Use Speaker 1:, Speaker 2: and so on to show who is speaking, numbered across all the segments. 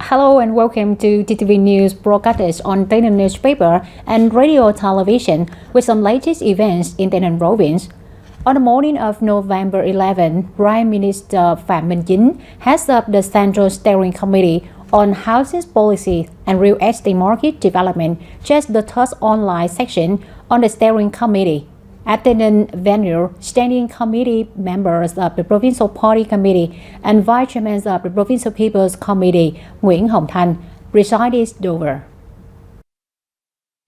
Speaker 1: Hello and welcome to TTV News broadcasts on TayNinh newspaper and radio television with some latest events in TayNinh province. On the morning of November 11, Prime Minister Phạm Minh Chính heads up the Central Steering Committee on Housing Policy and Real Estate Market Development, just the third online section on the Steering Committee. At TayNinhTVNEWS, standing committee members of the Provincial Party Committee and Vice Chairman of the Provincial People's Committee, Nguyễn Hồng Thanh, presided over.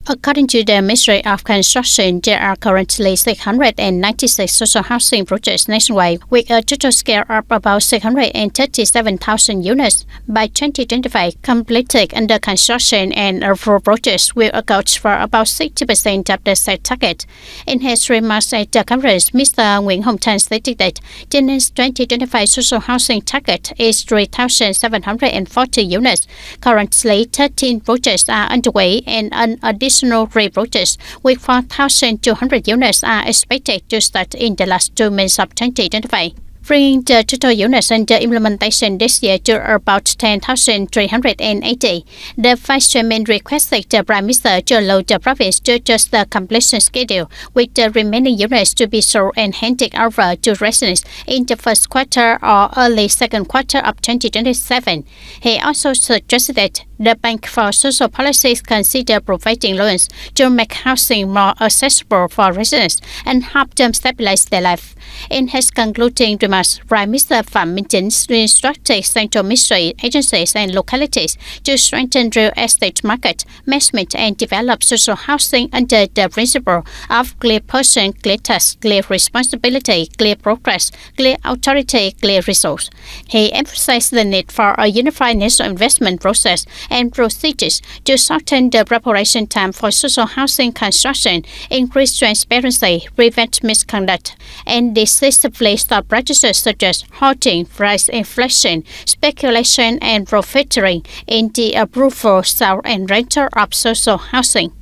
Speaker 2: According to the Ministry of Construction, there are currently 696 social housing projects nationwide, with a total scale of about 637,000 units. By 2025, completed under construction and approved projects will account for about 60% of the set target. In his remarks at the conference, Mr. Nguyễn Hồng Thanh stated that TayNinh's 2025 social housing target is 3,740 units. Currently, 13 projects are underway and an additional 3 projects with 4,200 units are expected to start in the last 2 months of 2025, bringing the total units under implementation this year to about 10,380. The Vice Chairman requested the Prime Minister to allow the province to adjust the completion schedule, with the remaining units to be sold and handed over to residents in the first quarter or early second quarter of 2027. He also suggested that the Bank for Social Policies consider providing loans to make housing more accessible for residents and help them stabilize their life. In his concluding remarks, Prime Minister Phạm Minh Chính instructed central ministry, agencies and localities to strengthen real estate market management and develop social housing under the principle of clear person, clear task, clear responsibility, clear progress, clear authority, clear resource. He emphasized the need for a unified national investment process and procedures to shorten the preparation time for social housing construction, increase transparency, prevent misconduct, and decisively stop practices such as halting, price inflation, speculation, and profiteering in the approval, sale, and rental of social housing.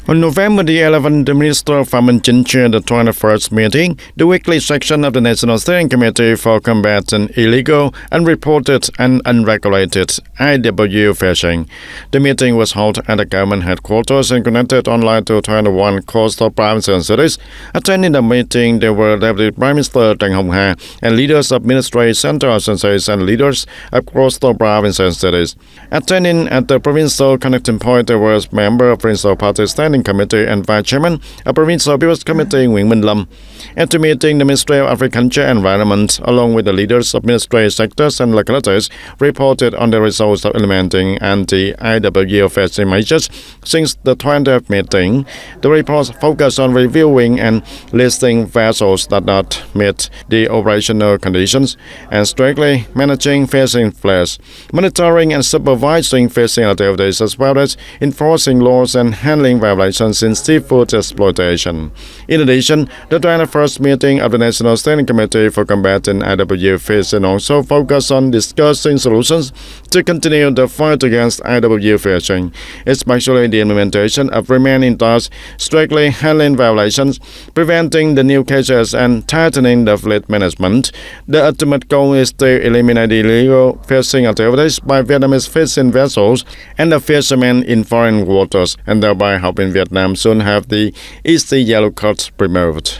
Speaker 3: On November the 11th, the Minister Phạm Minh Chính chaired the 21st meeting, the weekly section of the National Steering Committee for combating illegal, unreported and unregulated IW fishing. The meeting was held at the government headquarters and connected online to 21 coastal provinces and cities. Attending the meeting, there were Deputy Prime Minister Trần Hồng Hà and leaders of ministry, central agencies and leaders of coastal provinces and cities. Attending at the provincial connecting point, there was member of Provincial Party Standing Committee and Vice Chairman of Provincial People's Committee Nguyễn Minh Lâm. At the meeting, the Ministry of Agriculture and Environment, along with the leaders of ministry sectors and localities, reported on the results of implementing anti-IW fishing measures since the 20th meeting. The reports focus on reviewing and listing vessels that not meet the operational conditions and strictly managing fishing fleets, monitoring and supervising fishing activities, as well as enforcing laws and handling violations in seafood exploitation. In addition, the 21st meeting of the National Steering Committee for combating IW fishing also focused on discussing solutions to continue the fight against IW fishing, especially the implementation of remaining tasks, strictly handling violations, preventing the new cases, and tightening the fleet management. The ultimate goal is to eliminate illegal fishing activities by Vietnamese fishing vessels and the fishermen in foreign waters, and thereby helping Vietnam soon have the East Yellow Card removed.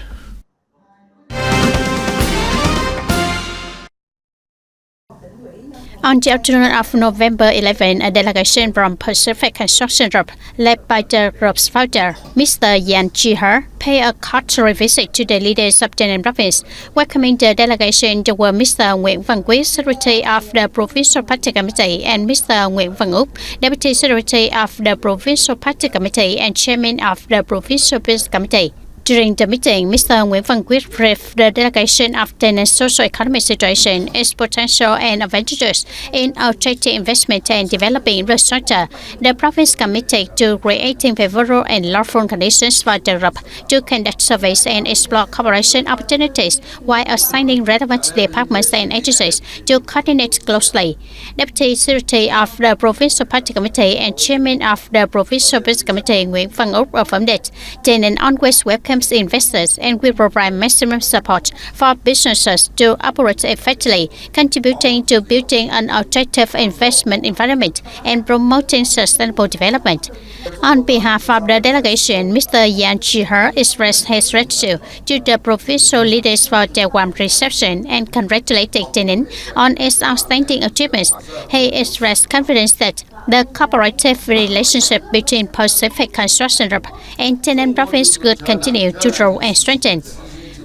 Speaker 2: On the afternoon of November 11, a delegation from Pacific Construction Group, led by the group's founder, Mr. Yan Chi-her, paid a cultural visit to the leaders of TayNinh province. Welcoming the delegation were Mr. Nguyễn Văn Quyết, Secretary of the Provincial Party Committee, and Mr. Nguyễn Văn Úc, Deputy Secretary of the Provincial Party Committee and Chairman of the Provincial Peace Committee. During the meeting, Mr. Nguyễn Văn Quyết briefed the delegation of TayNinh's socio-economic situation, its potential and advantages in attracting investment and developing infrastructure. The province committed to creating favorable and lawful conditions for the group to conduct surveys and explore cooperation opportunities while assigning relevant departments and agencies to coordinate closely. Deputy Secretary of the Provincial Party Committee and Chairman of the Provincial Peace Committee Nguyễn Văn Úc affirmed that TayNinh always welcomes welcomes investors and will provide maximum support for businesses to operate effectively, contributing to building an attractive investment environment and promoting sustainable development. On behalf of the delegation, Mr. Yang Chi-her expressed his gratitude to the provincial leaders for their warm reception and congratulated TayNin on its outstanding achievements. He expressed confidence that the cooperative relationship between Pacific Construction Group and TayNin Province could continue to grow and strengthen.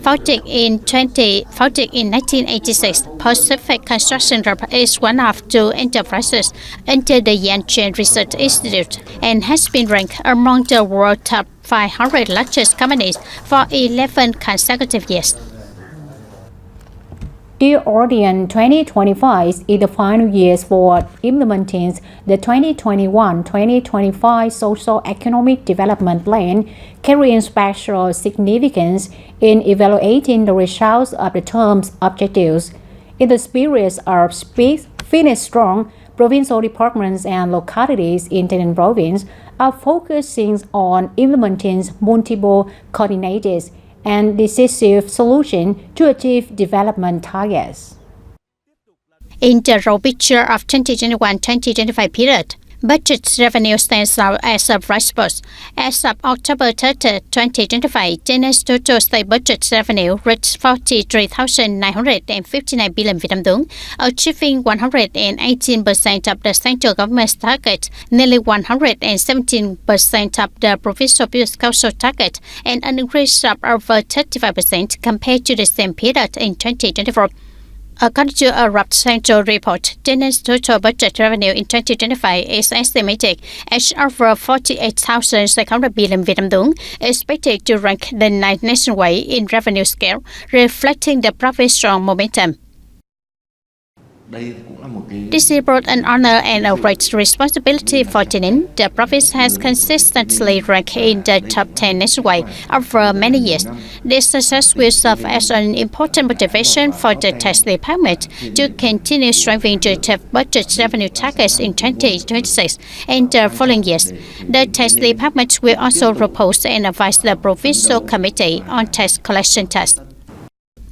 Speaker 2: Founded in 1986, Pacific Construction Group is one of two enterprises under the Yanchen Research Institute and has been ranked among the world's top 500 largest companies for 11 consecutive years.
Speaker 1: Dear audience, 2025 is the final year for implementing the 2021-2025 Socio-Economic Development Plan, carrying special significance in evaluating the results of the term's objectives. In the spirit of Speak, Finish Strong, provincial departments and localities in TayNin Province are focusing on implementing multiple coordinated and decisive solutions to achieve development targets.
Speaker 2: In the raw picture of 2021-2025 period, budget revenue stands out as a bright spot. As of October 30, 2025, TayNin's total state budget revenue reached 43,959 billion Vietnam dong, achieving 118% of the central government's target, nearly 117% of the provincial Business Council target, and an increase of over 35% compared to the same period in 2024. According to a Rough Central report, TayNin's total budget revenue in 2025 is estimated at over 48,600 billion Vietnam dong, expected to rank the ninth nationwide in revenue scale, reflecting the province's strong momentum. This is both an honor and a great responsibility for TayNin. The province has consistently ranked in the top 10 nationwide over many years. This success will serve as an important motivation for the tax department to continue striving to achieve budget revenue targets in 2026 and the following years. The tax department will also propose and advise the provincial committee on tax collection tasks.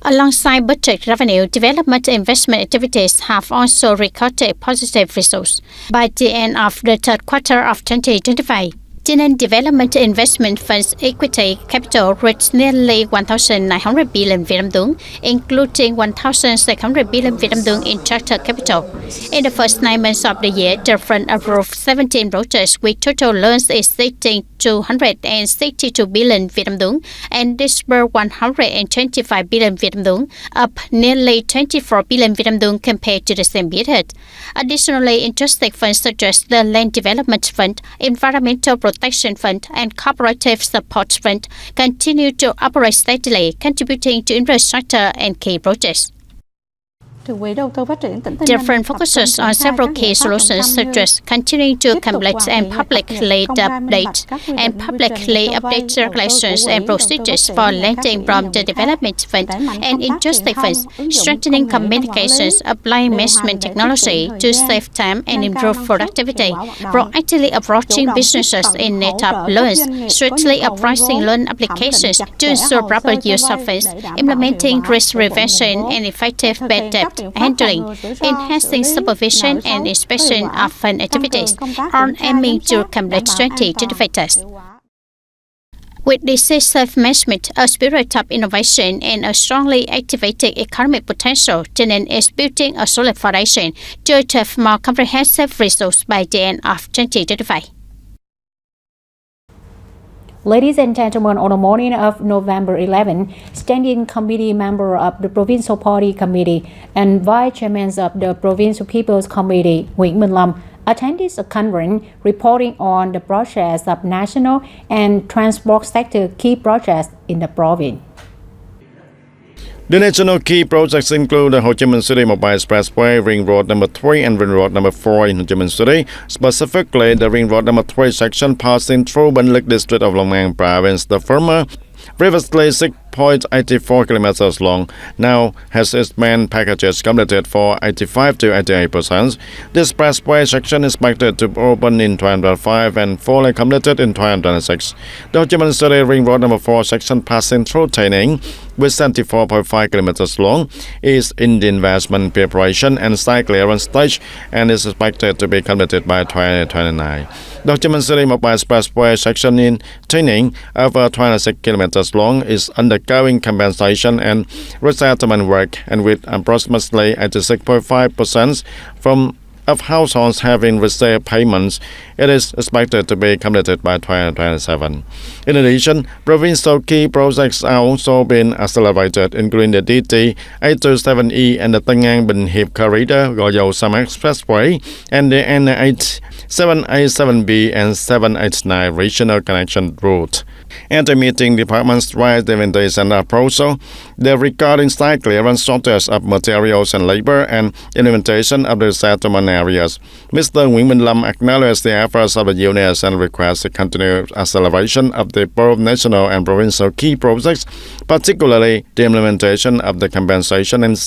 Speaker 2: Alongside budget revenue, development investment activities have also recorded positive results. By the end of the third quarter of 2025, TayNin Development Investment Fund's equity capital reached nearly 1,900 billion Vietnam dong, including 1,600 billion Vietnam dong in charter capital. In the first 9 months of the year, the fund approved 17 projects with total loans exceeding 262 billion Vietnam dong and disbursed 125 billion Vietnam dong, up nearly 24 billion Vietnam dong compared to the same period. Additionally, interested funds such as the Land Development Fund, Environmental Protection Fund, and Cooperative Support Fund continue to operate steadily, contributing to infrastructure and key projects. The fund focuses on several key solutions such as continuing to complete and publicly update regulations and procedures for lending from the development fund and interested funds, strengthening communications, applying management technology to save time and improve productivity, proactively approaching businesses in need of loans, strictly appraising loan applications to ensure proper use of funds, implementing risk prevention and effective bad debt handling, enhancing supervision and inspection of fund activities, on aiming to complete 2025 tasks. With decisive management, a spirit of innovation, and a strongly activated economic potential, TayNin is building a solid foundation to achieve more comprehensive results by the end of 2025.
Speaker 1: Ladies and gentlemen, on the morning of November 11, Standing Committee member of the Provincial Party Committee and Vice Chairman of the Provincial People's Committee, Nguyễn Minh Lâm, attended a conference reporting on the progress of national and transport sector key projects in the province.
Speaker 3: The national key projects include the Ho Chi Minh City Mobile Expressway, Ring Road number 3 and Ring Road number 4 in Ho Chi Minh City, specifically the Ring Road number 3 section passing through Binh Lic district of Long An province. The former previously 0.84 kilometers long, now has its main packages completed for 85 to 88%. This expressway section is expected to open in 2005 and fully completed in 2026. The Ho Chi Minh City Ring Road number 4 section passing through TayNinhTV, with 74.5 kilometers long, is in the investment preparation and site clearance stage and is expected to be completed by 2029. The Ho Chi Minh City Mobile Expressway section in TayNinhTV, over 26 kilometers long, is undergoing compensation and resettlement work, and with approximately 86.5% of households having received payments, it is expected to be completed by 2027. In addition, provincial key projects are also being accelerated, including the DT-827E and the Tân An Bình Hiệp Corridor, Gò Dầu Sam Expressway, and the NH 787B and 789 regional connection route. At the meeting, departments raised the invitation approach the regarding site clearance, shortage of materials and labor, and implementation of the settlement areas. Mr. Nguyễn Minh Lâm acknowledged the efforts of the units and requested continued acceleration of the both national and provincial key projects, particularly the implementation of the compensation and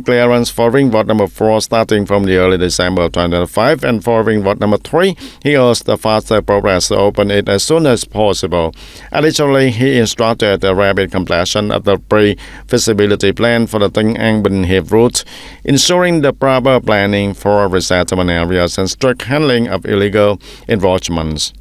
Speaker 3: clearance for Ring Road number 4 starting from the early December 2005, and for Ring Road number 3, he urged the faster progress to open it as soon as possible. Additionally, he instructed the rapid completion of the pre-feasibility plan for the Tân An Bình Hiệp route, ensuring the proper planning for resettlement areas and strict handling of illegal encroachments.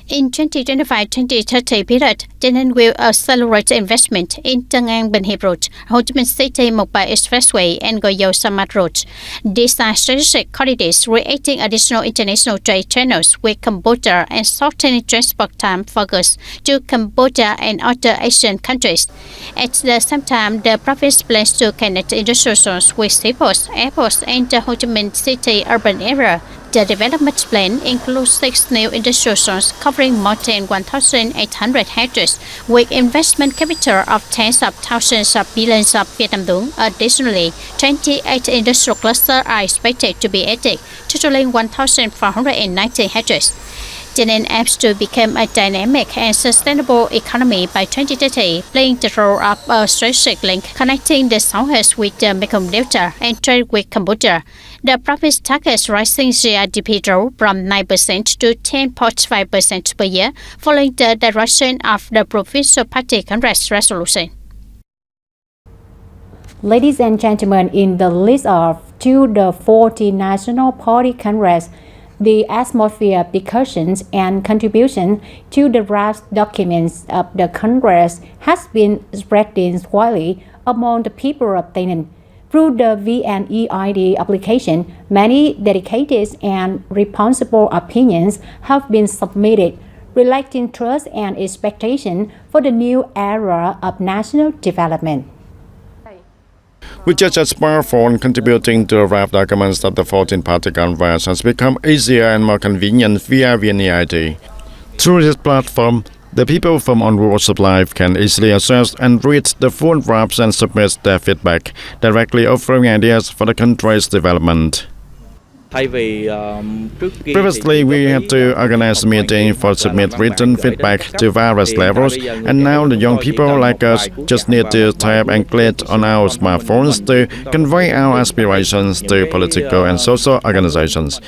Speaker 2: In 2025-2030 period, TayNinhTV will accelerate investment in Tân An Bình Hiệp Road, Ho Chi Minh City Mobile Expressway, and Gò Dầu Samad Road. These are strategic corridors creating additional international trade channels with Cambodia and shortening transport time for goods to Cambodia and other Asian countries. At the same time, the province plans to connect industrial zones with seaports, airports, and the Ho Chi Minh City urban area. The development plan includes 6 new industrial zones covering more than 1,800 hectares, with investment capital of tens of thousands of billions of Vietnam dong. Additionally, 28 industrial clusters are expected to be added, totaling 1,490 hectares. TayNinhTV aims to become a dynamic and sustainable economy by 2030, playing the role of a strategic link connecting the Southwest with the Mekong Delta and trade with Cambodia. The province targets rising GDP growth from 9% to 10.5% per year, following the direction of the Provincial Party Congress resolution.
Speaker 1: Ladies and gentlemen, in the list of to the 40 National Party Congress, the atmosphere, discussions, and contribution to the draft documents of the Congress has been spreading widely among the people of TayNinhTV. Through the VNEID application, many dedicated and responsible opinions have been submitted, reflecting trust and expectation for the new era of national development.
Speaker 3: With just a smartphone, contributing to the draft documents of the 14-party Congress has become easier and more convenient via VNEID. Through this platform, the people from all walks of life can easily access and read the full drafts and submit their feedback, directly offering ideas for the country's development. Previously, we had to organize a meeting for submit written feedback to various levels, and now the young people like us just need to tap and click on our smartphones to convey our aspirations to political and social organizations.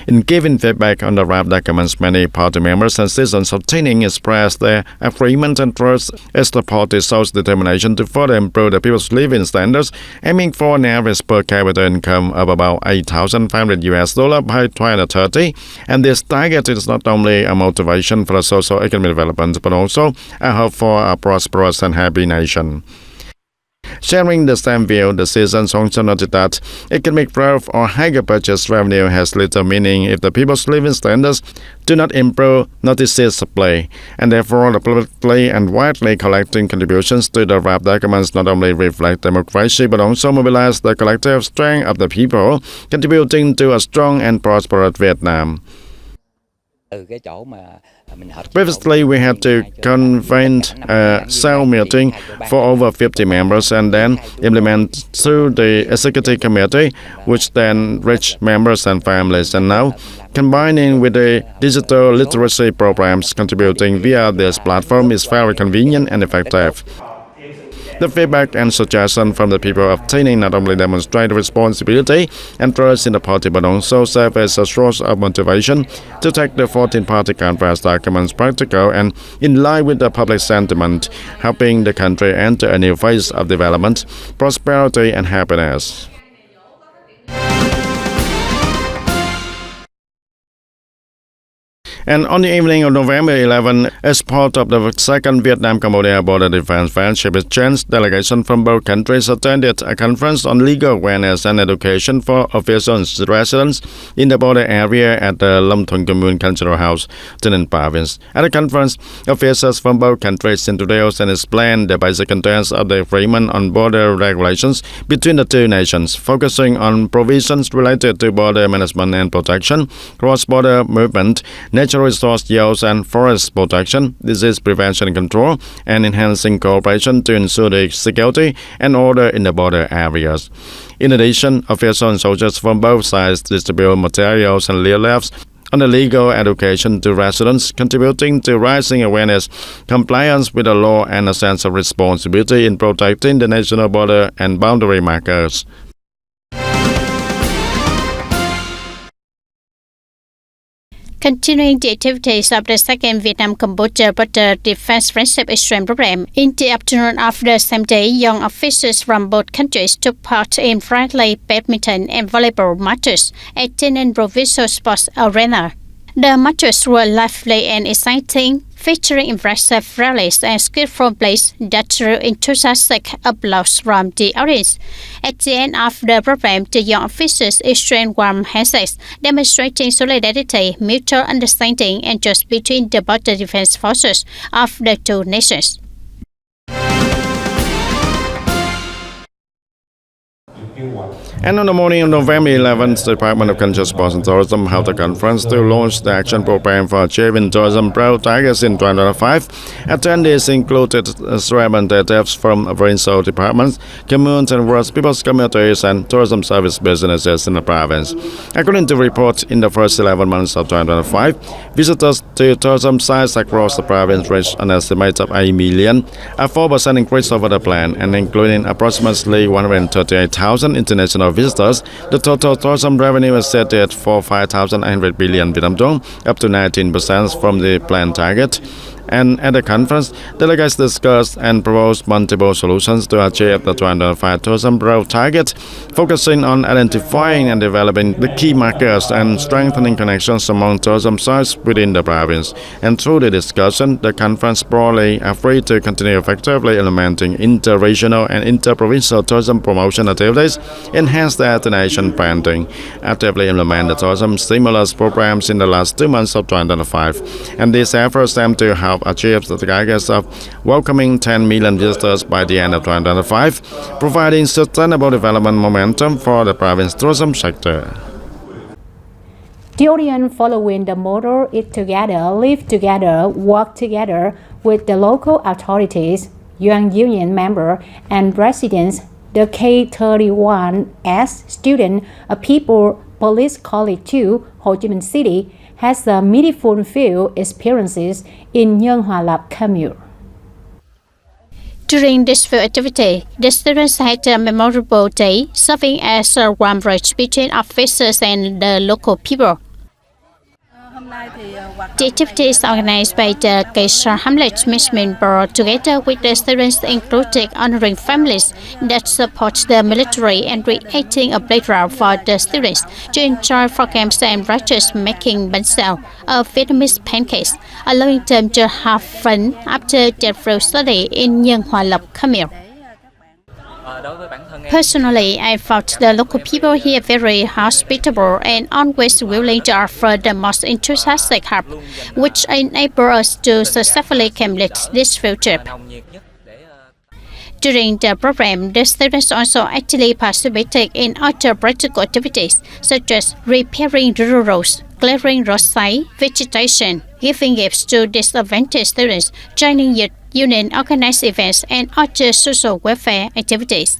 Speaker 3: In giving feedback on the draft documents, many party members and citizens of TayNinhTV expressed their agreement and trust as the party shows determination to further improve the people's living standards, aiming for an average per capita income of about $8,500 by 2030. And this target is not only a motivation for the social economic development, but also a hope for a prosperous and happy nation. Sharing the same view, the citizens also noted that economic growth or higher purchase revenue has little meaning if the people's living standards do not improve noticeably, and therefore the publicly and widely collecting contributions to the draft documents not only reflect democracy but also mobilize the collective strength of the people, contributing to a strong and prosperous Vietnam. Previously, we had to convene a cell meeting for over 50 members and then implement through the executive committee, which then reached members and families. And now, combining with the digital literacy programs contributing via this platform is very convenient and effective. The feedback and suggestions from the people of TayNinhTV not only demonstrate responsibility and trust in the party, but also serve as a source of motivation to take the 14-party conference documents practical and in line with the public sentiment, helping the country enter a new phase of development, prosperity, and happiness. And on the evening of November 11, as part of the second Vietnam-Cambodia Border Defense Friendship Exchange, delegation from both countries attended a conference on legal awareness and education for officials residents in the border area at the Long Thun Commune Cultural House, Tây Ninh Province. At the conference, officials from both countries introduced and explained the basic contents of the agreement on border regulations between the two nations, focusing on provisions related to border management and protection, cross-border movement, natural resource use and forest protection, disease prevention and control, and enhancing cooperation to ensure the security and order in the border areas. In addition, officials and soldiers from both sides distribute materials and leaflets on the legal education to residents, contributing to rising awareness, compliance with the law, and a sense of responsibility in protecting the national border and boundary markers.
Speaker 2: Continuing the activities of the second Vietnam-Cambodia Border Defense Friendship Exchange Program, in the afternoon of the same day, young officers from both countries took part in friendly badminton and volleyball matches at Tay Ninh Provincial Sports Arena. The matches were lively and exciting, featuring impressive rallies and skillful plays that drew enthusiastic applause from the audience. At the end of the program, the young officers exchanged warm handshakes, demonstrating solidarity, mutual understanding, and trust between the border defense forces of the two nations.
Speaker 3: And on the morning of November 11th, the Department of Culture, Sports and Tourism held a conference to launch the action program for achieving tourism growth targets in 2025. Attendees included representatives from provincial departments, communes and world people's communities and tourism service businesses in the province. According to reports, in the first 11 months of 2025, visitors to tourism sites across the province reached an estimate of 8 million, a 4% increase over the plan, and including approximately 138,000 international visitors, the total tourism revenue is set at 5,800 billion Vietnam dong, up to 19% from the planned target. And at the conference, delegates discussed and proposed multiple solutions to achieve the 2025 tourism growth target, focusing on identifying and developing the key markers and strengthening connections among tourism sites within the province. And through the discussion, the conference broadly agreed to continue effectively implementing inter-regional and inter-provincial tourism promotion activities, enhance the destination branding, actively implement the tourism stimulus programs in the last 2 months of 2025. And these efforts aim to help achieve the targets of welcoming 10 million visitors by the end of 2025, providing sustainable development momentum for the province tourism sector.
Speaker 1: The audience following the motto "Eat together, live together, work together" with the local authorities, young union member and residents, the K31S student of People Police College 2, Ho Chi Minh City, has a meaningful field experiences in Nhân Hòa Lập commune.
Speaker 2: During this field activity, the students had a memorable day, serving as a warm bridge between officers and the local people. The activity is organized by the Kaysar Hamlet Management Board together with the students, including honoring families that support the military and creating a playground for the students to enjoy programs and practice making bánh xèo, a Vietnamese pancakes, allowing them to have fun after their field study in Nhân Hòa Lập commune. Personally, I found the local people here very hospitable and always willing to offer the most enthusiastic help, which enabled us to successfully complete this field trip. During the program, the students also actively participated in other practical activities, such as repairing rural roads, clearing roadside vegetation, giving gifts to disadvantaged students, joining youth union organized events, and other social welfare activities.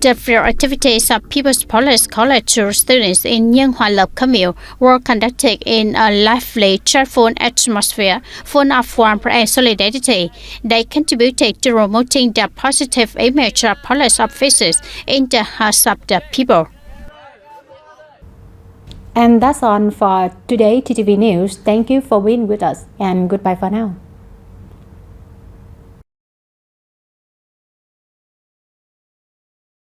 Speaker 2: The field activities of People's Police College students in Nhân Hòa Lộc commune were conducted in a lively, cheerful atmosphere full of warmth and solidarity. They contributed to promoting the positive image of police officers in the hearts of the people.
Speaker 1: And that's all for today TTV News. Thank you for being with us and goodbye for now.